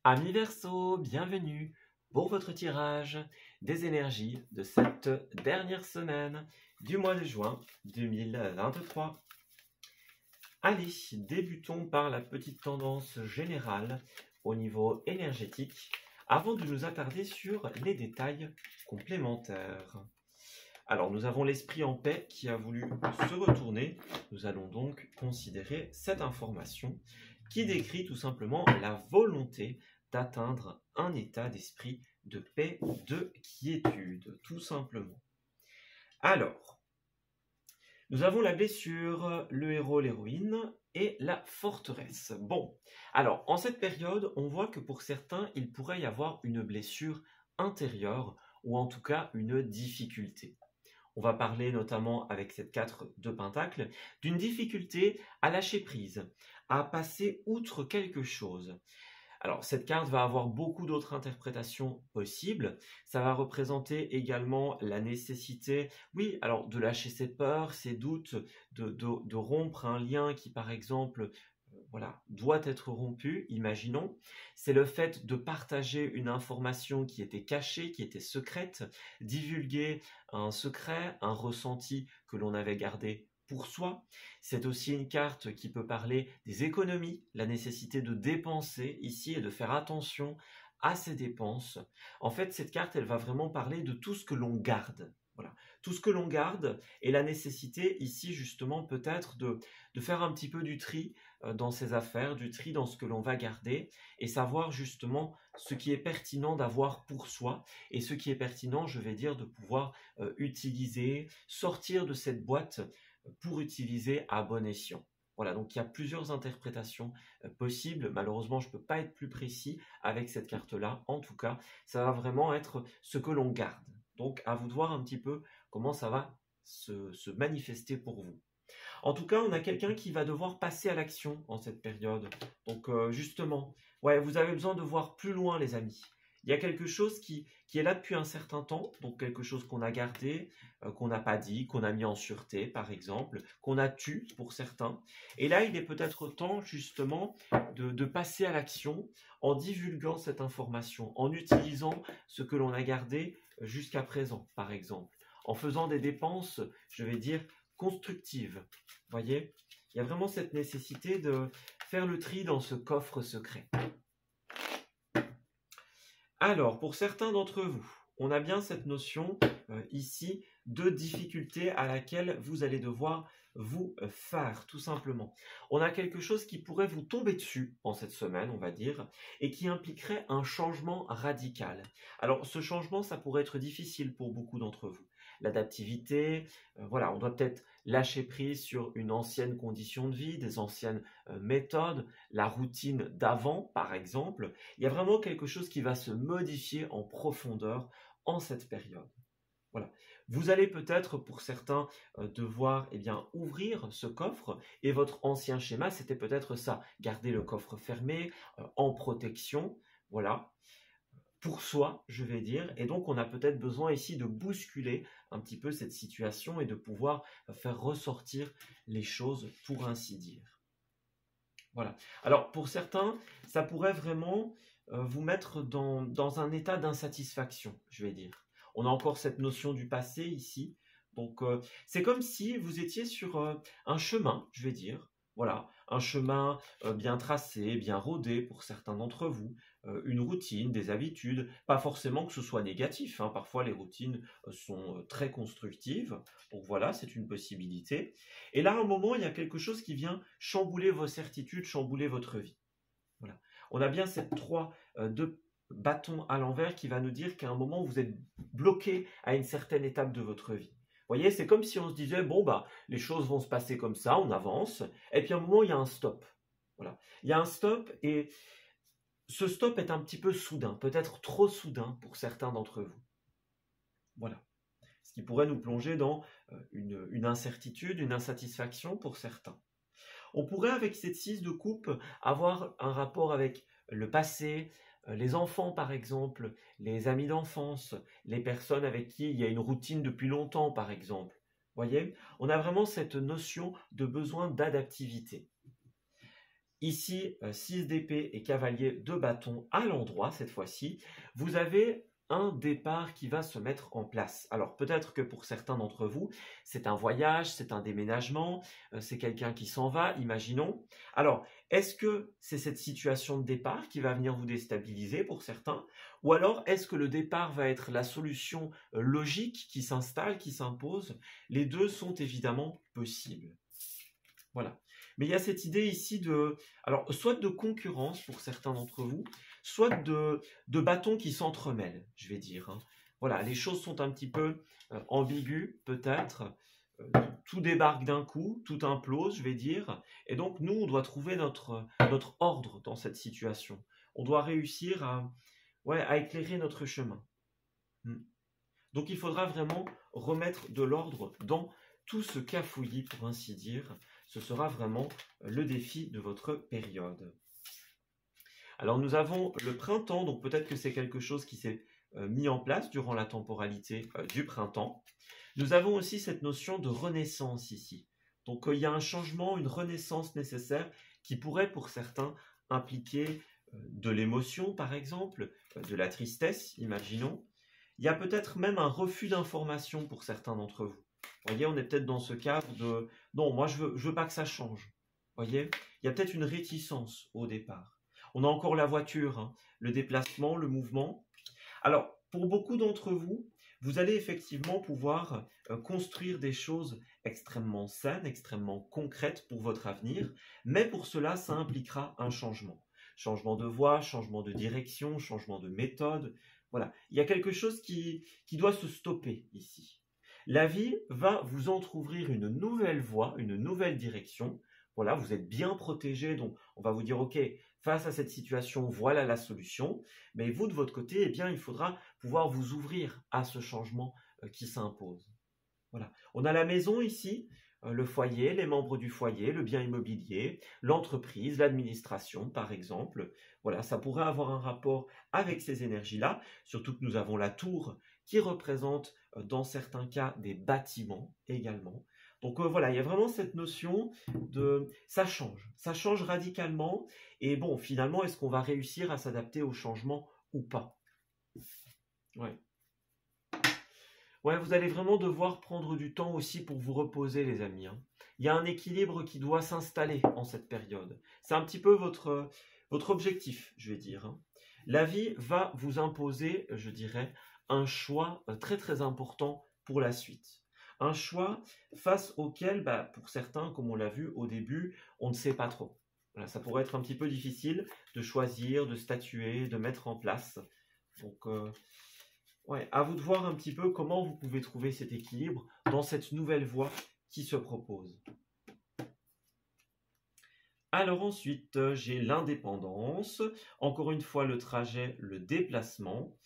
Amis Verseau, bienvenue pour votre tirage des énergies de cette dernière semaine du mois de juin 2023. Allez, débutons par la petite tendance générale au niveau énergétique avant de nous attarder sur les détails complémentaires. Alors, nous avons l'esprit en paix qui a voulu se retourner. Nous allons donc considérer cette information qui décrit tout simplement la volonté d'atteindre un état d'esprit de paix, de quiétude, tout simplement. Alors, nous avons la blessure, le héros, l'héroïne et la forteresse. Bon, alors, en cette période, on voit que pour certains, il pourrait y avoir une blessure intérieure ou en tout cas une difficulté. On va parler notamment avec cette 4 de Pentacle d'une difficulté à lâcher prise, à passer outre quelque chose. Alors, cette carte va avoir beaucoup d'autres interprétations possibles. Ça va représenter également la nécessité, oui, alors de lâcher ses peurs, ses doutes, de rompre un lien qui, par exemple, voilà, doit être rompu, imaginons. C'est le fait de partager une information qui était cachée, qui était secrète, divulguer un secret, un ressenti que l'on avait gardé pour soi. C'est aussi une carte qui peut parler des économies, la nécessité de dépenser ici et de faire attention à ses dépenses. En fait, cette carte, elle va vraiment parler de tout ce que l'on garde. Voilà, tout ce que l'on garde et la nécessité ici justement peut-être de faire un petit peu du tri dans ses affaires, du tri dans ce que l'on va garder et savoir justement ce qui est pertinent d'avoir pour soi et ce qui est pertinent, je vais dire, de pouvoir utiliser, sortir de cette boîte pour utiliser à bon escient. Voilà, donc il y a plusieurs interprétations possibles. Malheureusement, je ne peux pas être plus précis avec cette carte-là. En tout cas, ça va vraiment être ce que l'on garde. Donc, à vous de voir un petit peu comment ça va se manifester pour vous. En tout cas, on a quelqu'un qui va devoir passer à l'action en cette période. Donc, justement, ouais, vous avez besoin de voir plus loin, les amis. Il y a quelque chose qui est là depuis un certain temps, donc quelque chose qu'on a gardé, qu'on n'a pas dit, qu'on a mis en sûreté, par exemple, qu'on a tué pour certains. Et là, il est peut-être temps, justement, de passer à l'action en divulguant cette information, en utilisant ce que l'on a gardé jusqu'à présent, par exemple, en faisant des dépenses, je vais dire, constructives. Vous voyez, il y a vraiment cette nécessité de faire le tri dans ce coffre secret. Alors, pour certains d'entre vous, on a bien cette notion ici de difficulté à laquelle vous allez devoir vous faire, tout simplement. On a quelque chose qui pourrait vous tomber dessus en cette semaine, on va dire, et qui impliquerait un changement radical. Alors, ce changement, ça pourrait être difficile pour beaucoup d'entre vous. L'adaptivité, voilà, on doit peut-être lâcher prise sur une ancienne condition de vie, des anciennes méthodes, la routine d'avant, par exemple. Il y a vraiment quelque chose qui va se modifier en profondeur en cette période. Voilà. Vous allez peut-être, pour certains, devoir ouvrir ce coffre et votre ancien schéma, c'était peut-être ça, garder le coffre fermé, en protection, voilà, pour soi, je vais dire, et donc on a peut-être besoin ici de bousculer un petit peu cette situation et de pouvoir faire ressortir les choses pour ainsi dire. Voilà. Alors pour certains, ça pourrait vraiment vous mettre dans un état d'insatisfaction, je vais dire. On a encore cette notion du passé ici. Donc c'est comme si vous étiez sur un chemin, je vais dire. Voilà, un chemin bien tracé, bien rodé pour certains d'entre vous, une routine, des habitudes, pas forcément que ce soit négatif, hein. Parfois les routines sont très constructives, donc voilà, c'est une possibilité. Et là, à un moment, il y a quelque chose qui vient chambouler vos certitudes, chambouler votre vie. Voilà. On a bien cette 3 de bâtons à l'envers qui va nous dire qu'à un moment, vous êtes bloqué à une certaine étape de votre vie. Vous voyez, c'est comme si on se disait, bon, bah, les choses vont se passer comme ça, on avance, et puis à un moment, il y a un stop. Voilà. Il y a un stop, et ce stop est un petit peu soudain, peut-être trop soudain pour certains d'entre vous. Voilà. Ce qui pourrait nous plonger dans une incertitude, une insatisfaction pour certains. On pourrait, avec cette 6 de coupe, avoir un rapport avec le passé, les enfants par exemple, les amis d'enfance, les personnes avec qui il y a une routine depuis longtemps par exemple. Vous voyez, on a vraiment cette notion de besoin d'adaptivité. Ici, 6 d'épée et cavalier de bâton à l'endroit, cette fois-ci, vous avez un départ qui va se mettre en place. Alors peut-être que pour certains d'entre vous, c'est un voyage, c'est un déménagement, c'est quelqu'un qui s'en va, imaginons. Alors, est-ce que c'est cette situation de départ qui va venir vous déstabiliser pour certains? Ou alors, est-ce que le départ va être la solution logique qui s'installe, qui s'impose? Les deux sont évidemment possibles. Voilà. Mais il y a cette idée ici alors, soit de concurrence pour certains d'entre vous, soit de bâtons qui s'entremêlent, je vais dire, hein. Voilà, les choses sont un petit peu ambiguës, peut-être. Tout débarque d'un coup, tout implose, je vais dire. Et donc, nous, on doit trouver notre ordre dans cette situation. On doit réussir à éclairer notre chemin. Donc, il faudra vraiment remettre de l'ordre dans tout ce cafouillis, pour ainsi dire. Ce sera vraiment le défi de votre période. Alors nous avons le printemps, donc peut-être que c'est quelque chose qui s'est mis en place durant la temporalité du printemps. Nous avons aussi cette notion de renaissance ici. Donc il y a un changement, une renaissance nécessaire qui pourrait pour certains impliquer de l'émotion par exemple, de la tristesse, imaginons. Il y a peut-être même un refus d'information pour certains d'entre vous. Vous voyez, on est peut-être dans ce cadre de « non, moi je veux pas que ça change ». Vous voyez, il y a peut-être une réticence au départ. On a encore la voiture, hein, le déplacement, le mouvement. Alors, pour beaucoup d'entre vous, vous allez effectivement pouvoir construire des choses extrêmement saines, extrêmement concrètes pour votre avenir, mais pour cela, ça impliquera un changement. Changement de voie, changement de direction, changement de méthode. Voilà, il y a quelque chose qui doit se stopper ici. La vie va vous entrouvrir une nouvelle voie, une nouvelle direction. Voilà, vous êtes bien protégé, donc on va vous dire, ok, face à cette situation, voilà la solution. Mais vous, de votre côté, eh bien, il faudra pouvoir vous ouvrir à ce changement qui s'impose. Voilà. On a la maison ici, le foyer, les membres du foyer, le bien immobilier, l'entreprise, l'administration, par exemple. Voilà, ça pourrait avoir un rapport avec ces énergies-là, surtout que nous avons la tour qui représente, dans certains cas, des bâtiments également. Donc voilà, il y a vraiment cette notion de ça change radicalement. Et bon, finalement, est-ce qu'on va réussir à s'adapter au changement ou pas? Ouais. Ouais, vous allez vraiment devoir prendre du temps aussi pour vous reposer, les amis, hein. Il y a un équilibre qui doit s'installer en cette période. C'est un petit peu votre objectif, je vais dire, hein. La vie va vous imposer, je dirais, un choix très très important pour la suite. Un choix face auquel, pour certains, comme on l'a vu au début, on ne sait pas trop. Voilà, ça pourrait être un petit peu difficile de choisir, de statuer, de mettre en place. Donc, ouais, à vous de voir un petit peu comment vous pouvez trouver cet équilibre dans cette nouvelle voie qui se propose. Alors ensuite, j'ai l'indépendance, encore une fois le trajet, le déplacement,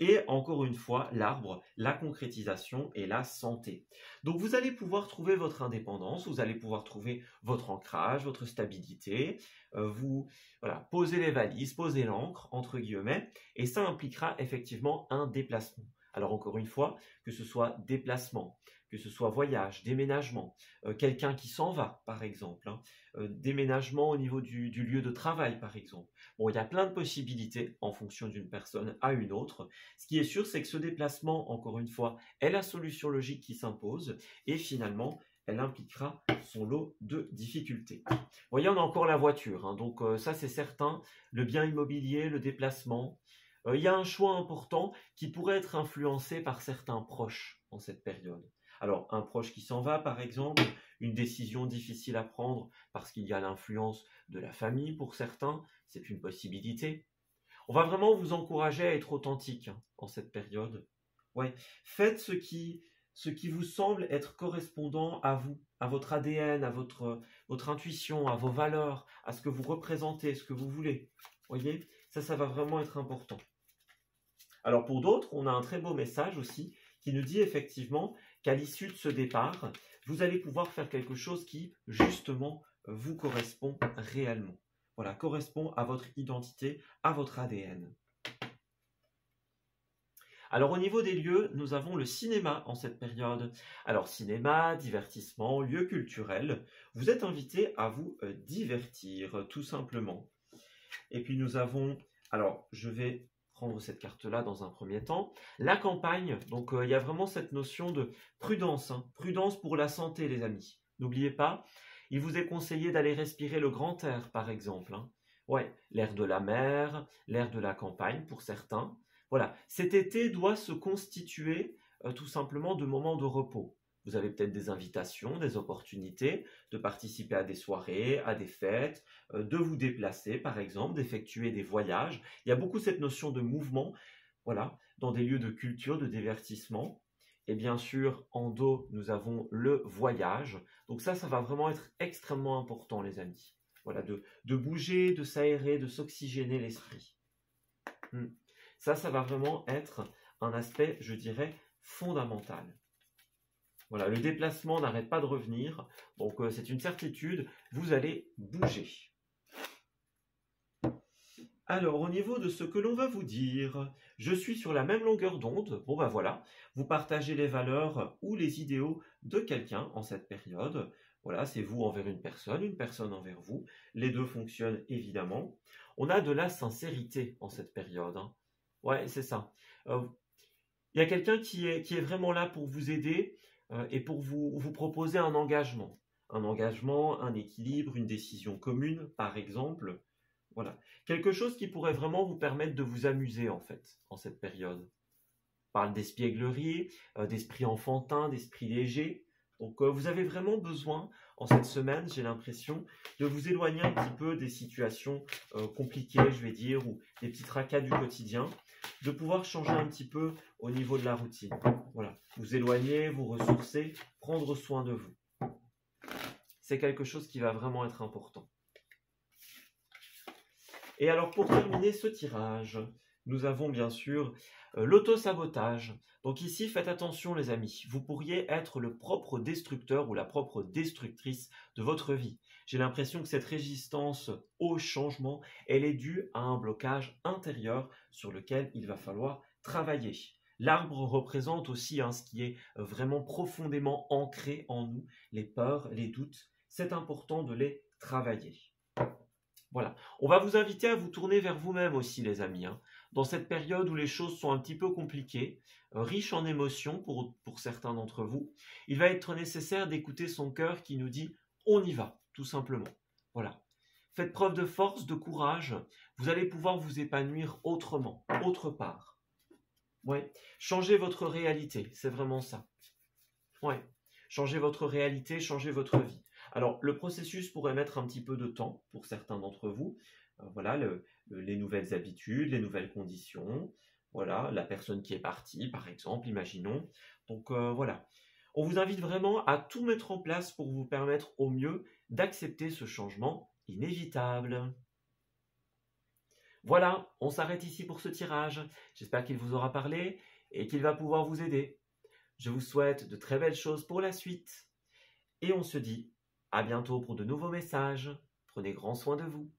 et encore une fois l'arbre, la concrétisation et la santé. Donc vous allez pouvoir trouver votre indépendance, vous allez pouvoir trouver votre ancrage, votre stabilité, voilà, poser les valises, poser l'ancre, entre guillemets, et ça impliquera effectivement un déplacement. Alors encore une fois, que ce soit déplacement, que ce soit voyage, déménagement, quelqu'un qui s'en va par exemple, hein, déménagement au niveau du lieu de travail par exemple. Bon, il y a plein de possibilités en fonction d'une personne à une autre. Ce qui est sûr, c'est que ce déplacement, encore une fois, est la solution logique qui s'impose et finalement, elle impliquera son lot de difficultés. Vous voyez, on a encore la voiture, hein, donc ça c'est certain, le bien immobilier, le déplacement. Il y a un choix important qui pourrait être influencé par certains proches en cette période. Alors, un proche qui s'en va, par exemple, une décision difficile à prendre parce qu'il y a l'influence de la famille pour certains, c'est une possibilité. On va vraiment vous encourager à être authentique, hein, en cette période. Ouais, faites ce qui vous semble être correspondant à vous, à votre ADN, à votre intuition, à vos valeurs, à ce que vous représentez, ce que vous voulez. Voyez, ça va vraiment être important. Alors pour d'autres, on a un très beau message aussi qui nous dit effectivement qu'à l'issue de ce départ, vous allez pouvoir faire quelque chose qui, justement, vous correspond réellement. Voilà, correspond à votre identité, à votre ADN. Alors au niveau des lieux, nous avons le cinéma en cette période. Alors cinéma, divertissement, lieu culturel, vous êtes invité à vous divertir tout simplement. Et puis nous avons, alors je vais prendre cette carte-là dans un premier temps, la campagne, donc il y a vraiment cette notion de prudence, hein. Prudence pour la santé les amis. N'oubliez pas, il vous est conseillé d'aller respirer le grand air par exemple, hein. Ouais, l'air de la mer, l'air de la campagne pour certains. Voilà, cet été doit se constituer tout simplement de moments de repos. Vous avez peut-être des invitations, des opportunités de participer à des soirées, à des fêtes, de vous déplacer par exemple, d'effectuer des voyages. Il y a beaucoup cette notion de mouvement, voilà, dans des lieux de culture, de divertissement. Et bien sûr, en dos, nous avons le voyage. Donc ça va vraiment être extrêmement important les amis. Voilà, de bouger, de s'aérer, de s'oxygéner l'esprit. Ça va vraiment être un aspect, je dirais, fondamental. Voilà, le déplacement n'arrête pas de revenir, donc c'est une certitude, vous allez bouger. Alors, au niveau de ce que l'on va vous dire, je suis sur la même longueur d'onde. Bon, ben voilà, vous partagez les valeurs ou les idéaux de quelqu'un en cette période. Voilà, c'est vous envers une personne envers vous. Les deux fonctionnent évidemment. On a de la sincérité en cette période, hein. Ouais, c'est ça. Il y a quelqu'un qui est vraiment là pour vous aider et pour vous proposer un engagement. Un engagement, un équilibre, une décision commune, par exemple. Voilà. Quelque chose qui pourrait vraiment vous permettre de vous amuser, en fait, en cette période. On parle d'espièglerie, d'esprit enfantin, d'esprit léger. Donc, vous avez vraiment besoin, en cette semaine, j'ai l'impression, de vous éloigner un petit peu des situations compliquées, je vais dire, ou des petits tracas du quotidien, de pouvoir changer un petit peu au niveau de la routine. Voilà. Vous éloigner, vous ressourcer, prendre soin de vous. C'est quelque chose qui va vraiment être important. Et alors, pour terminer ce tirage, nous avons bien sûr l'auto-sabotage. Donc ici, faites attention les amis, vous pourriez être le propre destructeur ou la propre destructrice de votre vie. J'ai l'impression que cette résistance au changement, elle est due à un blocage intérieur sur lequel il va falloir travailler. L'arbre représente aussi ce qui est vraiment profondément ancré en nous, les peurs, les doutes. C'est important de les travailler. Voilà, on va vous inviter à vous tourner vers vous-même aussi les amis, hein. Dans cette période où les choses sont un petit peu compliquées, riches en émotions pour certains d'entre vous, il va être nécessaire d'écouter son cœur qui nous dit « on y va », tout simplement. Voilà. Faites preuve de force, de courage, vous allez pouvoir vous épanouir autrement, autre part. Ouais. Changez votre réalité, c'est vraiment ça. Ouais. Changez votre réalité, changez votre vie. Alors, le processus pourrait mettre un petit peu de temps pour certains d'entre vous. Voilà, les nouvelles habitudes, les nouvelles conditions. Voilà, la personne qui est partie, par exemple, imaginons. Donc, voilà. On vous invite vraiment à tout mettre en place pour vous permettre au mieux d'accepter ce changement inévitable. Voilà, on s'arrête ici pour ce tirage. J'espère qu'il vous aura parlé et qu'il va pouvoir vous aider. Je vous souhaite de très belles choses pour la suite. Et on se dit à bientôt pour de nouveaux messages. Prenez grand soin de vous.